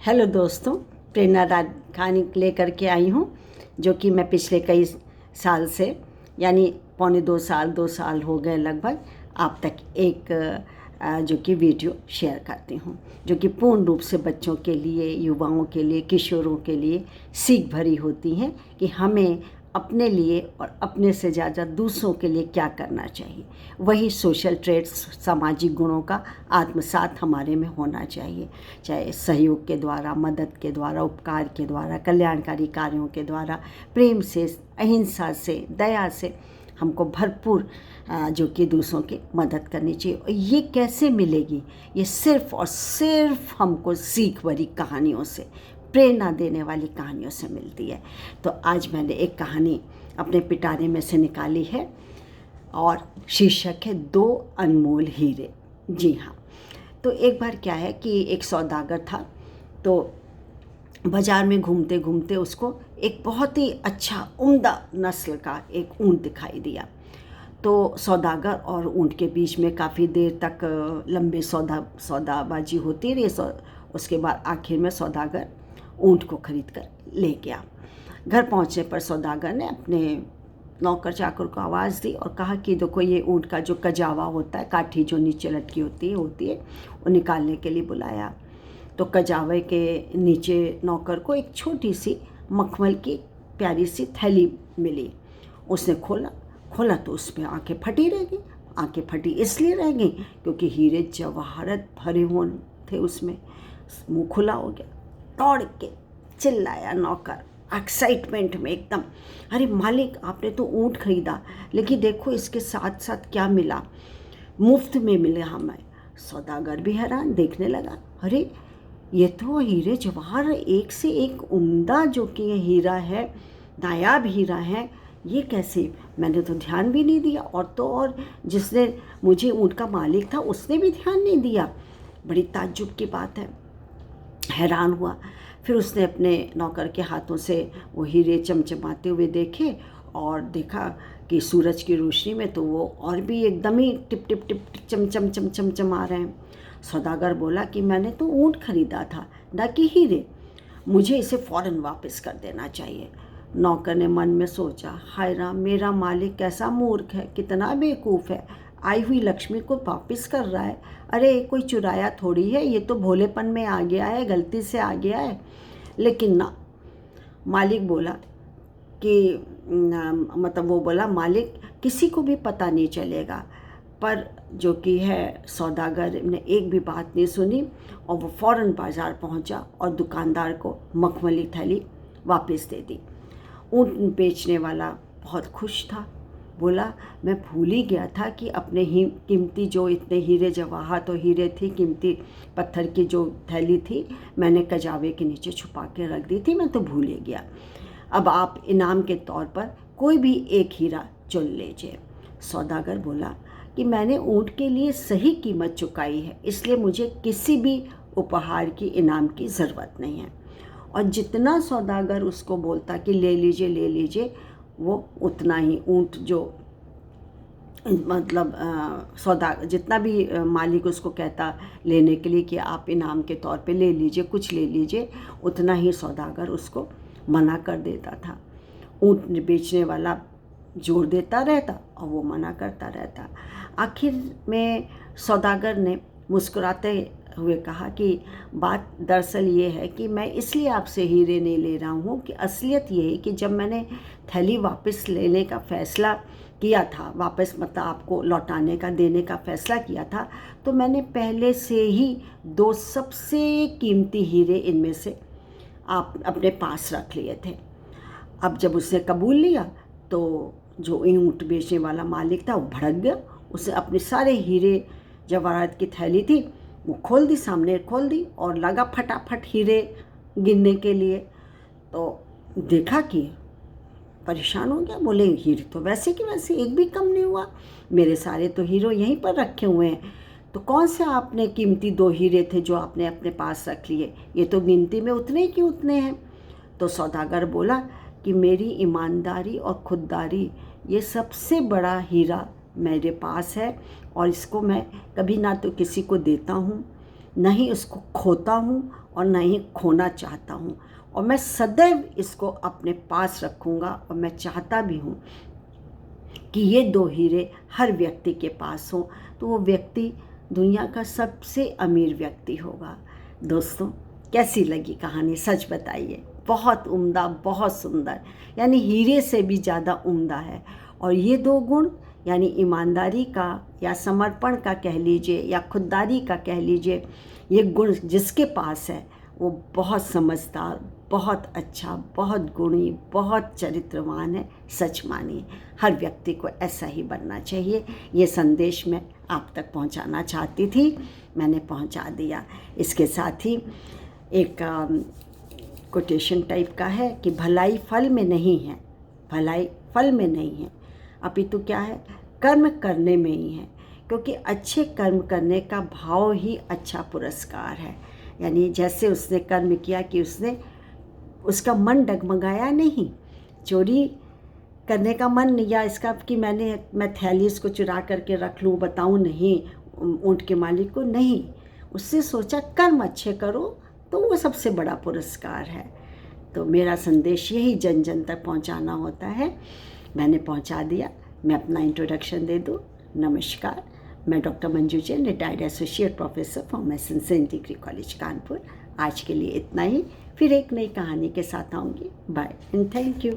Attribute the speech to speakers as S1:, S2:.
S1: Hello दोस्तों, प्रेरणादायक कहानी लेकर के आई हूँ जो कि मैं पिछले कई साल से यानी पौने 2 साल हो गए लगभग आप तक एक जो कि वीडियो शेयर करती हूँ जो कि पूर्ण रूप से बच्चों के लिए, युवाओं के लिए, किशोरों के लिए सीख भरी होती हैं कि हमें अपने लिए और अपने से ज़्यादा दूसरों के लिए क्या करना चाहिए। वही सोशल ट्रेड्स, सामाजिक गुणों का आत्मसात हमारे में होना चाहिए, चाहे सहयोग के द्वारा, मदद के द्वारा, उपकार के द्वारा, कल्याणकारी कार्यों के द्वारा, प्रेम से, अहिंसा से, दया से हमको भरपूर जो कि दूसरों की मदद करनी चाहिए। और ये कैसे मिलेगी? ये सिर्फ़ और सिर्फ हमको सीख भरी कहानियों से, प्रेरणा देने वाली कहानियों से मिलती है। तो आज मैंने एक कहानी अपने पिटारे में से निकाली है और शीर्षक है 2 अनमोल हीरे। जी हाँ, तो एक बार क्या है कि एक सौदागर था, तो बाज़ार में घूमते घूमते उसको एक बहुत ही अच्छा उम्दा नस्ल का एक ऊँट दिखाई दिया। तो सौदागर और ऊँट के बीच में काफ़ी देर तक लंबे सौदाबाजी होती रही। उसके बाद आखिर में सौदागर ऊँट को खरीद कर ले गया। घर पहुंचने पर सौदागर ने अपने नौकर चाकर को आवाज़ दी और कहा कि देखो, ये ऊँट का जो कजावा होता है, काठी जो नीचे लटकी होती है वो निकालने के लिए बुलाया। तो कजावे के नीचे नौकर को एक छोटी सी मखमल की प्यारी सी थैली मिली। उसने खोला तो उसमें आंखें फटी रह गई। आंखें फटी इसलिए रह गई क्योंकि हीरे जवाहरत भरे हुए थे उसमें। मुँह खुला हो गया। दौड़ के चिल्लाया नौकर एक्साइटमेंट में एकदम, अरे मालिक, आपने तो ऊँट खरीदा, लेकिन देखो इसके साथ साथ क्या मिला, मुफ्त में मिला हमें। सौदागर भी हैरान देखने लगा, अरे ये तो हीरे जवाहर एक से एक उम्दा जो कि ये हीरा है, नायाब हीरा है, ये कैसे? मैंने तो ध्यान भी नहीं दिया, और तो और जिसने मुझे ऊँट का मालिक था उसने भी ध्यान नहीं दिया। बड़ी ताज्जुब की बात है। हैरान हुआ। फिर उसने अपने नौकर के हाथों से वो हीरे चमचमाते हुए देखे और देखा कि सूरज की रोशनी में तो वो और भी एकदम ही टिप टिप टिप चमचमा रहे हैं। सौदागर बोला कि मैंने तो ऊँट खरीदा था, ना कि हीरे, मुझे इसे फ़ौरन वापस कर देना चाहिए। नौकर ने मन में सोचा, हाय राम, मेरा मालिक कैसा मूर्ख है, कितना बेवकूफ़ है, आई हुई लक्ष्मी को वापस कर रहा है। अरे कोई चुराया थोड़ी है, ये तो भोलेपन में आ गया है, गलती से आ गया है। लेकिन ना, मालिक बोला कि मतलब वो बोला, मालिक किसी को भी पता नहीं चलेगा। पर जो कि है, सौदागर ने एक भी बात नहीं सुनी और वो फ़ौरन बाज़ार पहुंचा और दुकानदार को मखमली थैली वापस दे दी। ऊँट बेचने वाला बहुत खुश था। बोला, मैं भूल ही गया था कि अपने ही कीमती जो इतने हीरे जवाहरात तो हीरे थी, कीमती पत्थर की जो थैली थी, मैंने कजावे के नीचे छुपा के रख दी थी, मैं तो भूल ही गया। अब आप इनाम के तौर पर कोई भी एक हीरा चुन लीजिए। सौदागर बोला कि मैंने ऊँट के लिए सही कीमत चुकाई है, इसलिए मुझे किसी भी उपहार की इनाम की ज़रूरत नहीं है। और जितना सौदागर उसको बोलता कि ले लीजिए, वो उतना ही ऊँट जो मतलब जितना भी मालिक उसको कहता लेने के लिए कि आप इनाम के तौर पे ले लीजिए, कुछ ले लीजिए, उतना ही सौदागर उसको मना कर देता था। ऊँट बेचने वाला जोर देता रहता और वो मना करता रहता। आखिर में सौदागर ने मुस्कुराते हुए कहा कि बात दरअसल ये है कि मैं इसलिए आपसे हीरे नहीं ले रहा हूँ कि असलियत ये है कि जब मैंने थैली वापस लेने का फ़ैसला किया था, वापस मतलब आपको लौटाने का, देने का फ़ैसला किया था, तो मैंने पहले से ही 2 सबसे कीमती हीरे इनमें से आप अपने पास रख लिए थे। अब जब उसने कबूल लिया तो जो ऊँट बेचने वाला मालिक था वो भड़क गया। उसने अपने सारे हीरे जवाहरात की थैली थी वो खोल दी, सामने खोल दी और लगा फटाफट हीरे गिनने के लिए। तो देखा कि परेशान हो गया। बोले, हीरे तो वैसे कि वैसे एक भी कम नहीं हुआ, मेरे सारे तो हीरो यहीं पर रखे हुए हैं, तो कौन से आपने कीमती 2 हीरे थे जो आपने अपने पास रख लिए, ये तो गिनती में उतने की उतने हैं। तो सौदागर बोला कि मेरी ईमानदारी और खुददारी ये सबसे बड़ा हीरा मेरे पास है, और इसको मैं कभी ना तो किसी को देता हूँ, ना ही इसको खोता हूँ, और ना ही खोना चाहता हूँ, और मैं सदैव इसको अपने पास रखूँगा। और मैं चाहता भी हूँ कि ये दो हीरे हर व्यक्ति के पास हों, तो वो व्यक्ति दुनिया का सबसे अमीर व्यक्ति होगा। दोस्तों, कैसी लगी कहानी, सच बताइए। बहुत उम्दा, बहुत सुंदर, यानी हीरे से भी ज़्यादा उम्दा है। और ये दो गुण, यानी ईमानदारी का या समर्पण का कह लीजिए या खुददारी का कह लीजिए, ये गुण जिसके पास है वो बहुत समझदार, बहुत अच्छा, बहुत गुणी, बहुत चरित्रवान है। सच मानिए, हर व्यक्ति को ऐसा ही बनना चाहिए। ये संदेश मैं आप तक पहुंचाना चाहती थी, मैंने पहुंचा दिया। इसके साथ ही एक कोटेशन टाइप का है कि भलाई फल में नहीं है, भलाई फल में नहीं है, अपितु क्या है, कर्म करने में ही है। क्योंकि अच्छे कर्म करने का भाव ही अच्छा पुरस्कार है। यानी जैसे उसने कर्म किया कि उसका मन डगमगाया नहीं, चोरी करने का मन, या इसका कि मैं थैली इसको चुरा करके रख लूँ, बताऊँ नहीं ऊँट के मालिक को, नहीं। उससे सोचा कर्म अच्छे करो तो वो सबसे बड़ा पुरस्कार है। तो मेरा संदेश यही जन जन तक पहुंचाना होता है। मैंने पहुंचा दिया। मैं अपना इंट्रोडक्शन दे दूँ। नमस्कार, मैं doctor Manju Jain, retired associate professor pharmacy saint degree college Kanpur. आज के लिए इतना ही, फिर एक नई कहानी के साथ आऊँगी। Bye and thank you.